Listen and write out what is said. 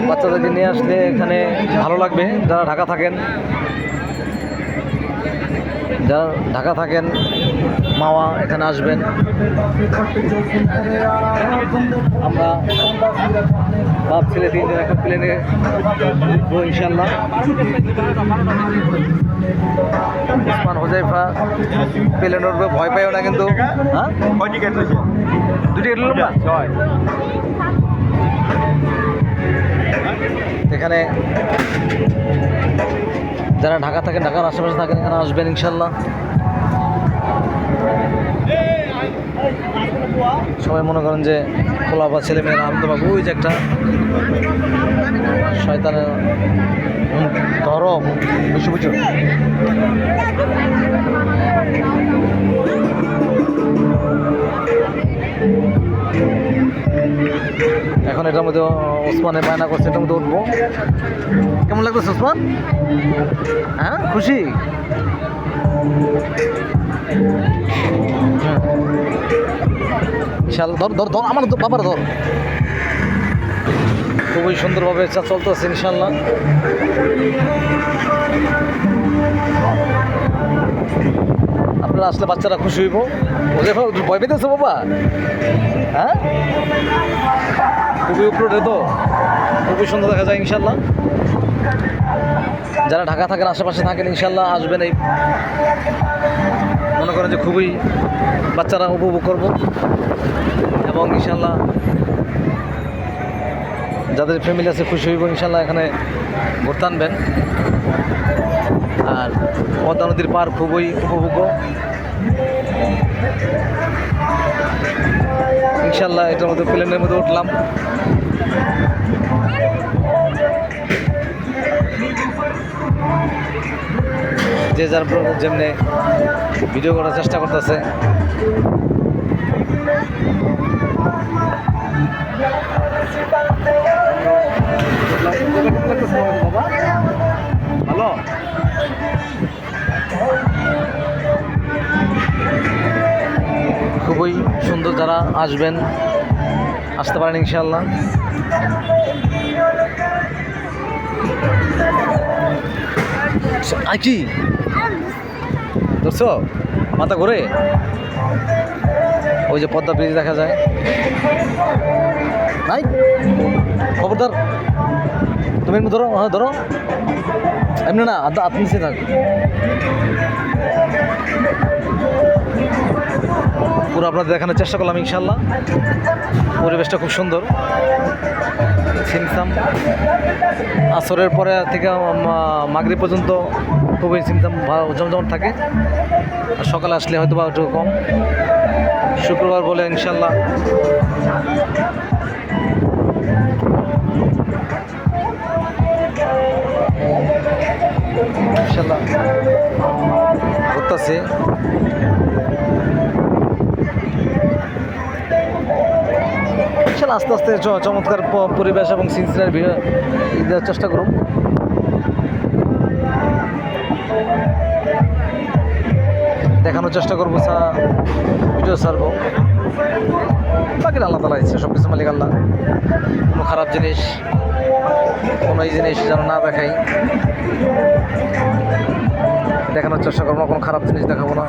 বাচ্চাদেরকে নিয়ে আসলে এখানে ভালো লাগবে। যারা ঢাকা থাকেন মাওয়া এখানে আসবেন। আমরা বাপ ছেলে তিনজন একটা প্লেনে উঠবো ইনশাল্লাহ। ওসমান হুজাইফা প্লেনে উঠবে, ভয় পাইও না কিন্তু। হ্যাঁ, দুটি এখানে যারা ঢাকা থাকেন, ঢাকার আশেপাশে থাকেন, এখানে আসবেন ইনশাল্লাহ। সবাই মনে করেন যে খোলা বা ছেলেমেয়েরা আনন্দ পাবো। ওই যে একটা শয়তানের ধরো বুঝছো এখন এটার মধ্যে ওসমানের বায়না করছে, এটার মধ্যে উঠবো। কেমন লাগতেছে ওসমান? হ্যাঁ, খুশি? বিশাল ধর আমার বাবার ধর। খুবই সুন্দরভাবে চলতেছে ইনশাল্লাহ। আপনারা আসলে বাচ্চারা খুশি হইব। ভয় পেতেছে বাবা? হ্যাঁ, খুবই উপরে তো, খুবই সুন্দর দেখা যায় ইনশাল্লাহ। যারা ঢাকা থাকেন, আশেপাশে থাকেন, ইনশাল্লাহ আসবেন। এই মনে করেন যে খুবই বাচ্চারা উপভোগ করব এবং ইনশাল্লাহ যাদের ফ্যামিলি আছে খুশি হইব ইনশাল্লাহ। এখানে ঘুরতে আনবেন। আর পদ্মা নদীর পার খুবই উপভোগ্য ইনশাল্লাহ। এটার মধ্যে প্লেনের মধ্যে উঠলাম। যে যার যেমনি ভিডিও করার চেষ্টা করতেছে। ভালো, খুবই সুন্দর। যারা আসবেন আসতে পারেন ইনশাল্লাহ। কি ধরছো? মাথা ঘুরে? ওই যে পদ্মা ব্রিজ দেখা যায়। নাই, খবরদার তুমি এমনি ধরো। হ্যাঁ ধরো, এমনি না, আপনি নিচে থাক। পুরো আপনাদের দেখানোর চেষ্টা করলাম ইনশাল্লাহ। পরিবেশটা খুব সুন্দর। ছিমছাম আসরের পরে থেকে মাগরিব পর্যন্ত খুবই ছিমছাম জমজমাট থাকে। আর সকালে আসলে হয়তো বা একটু কম। শুক্রবার বলে ইনশাল্লাহ ঘুরতেছি। আস্তে আস্তে চমৎকার পরিবেশ এবং সিনসিনারি দেওয়ার চেষ্টা করুন। দেখানোর চেষ্টা করবো, ভিডিও ছাড়বো। বাকিটা আল্লাহ তাআলা ইচ্ছে, সব কিছু মালিক আল্লাহ। কোনো খারাপ জিনিস, কোনো এই জিনিস যেন না দেখাই, দেখানোর চেষ্টা করবো না। কোনো খারাপ জিনিস দেখাবো না।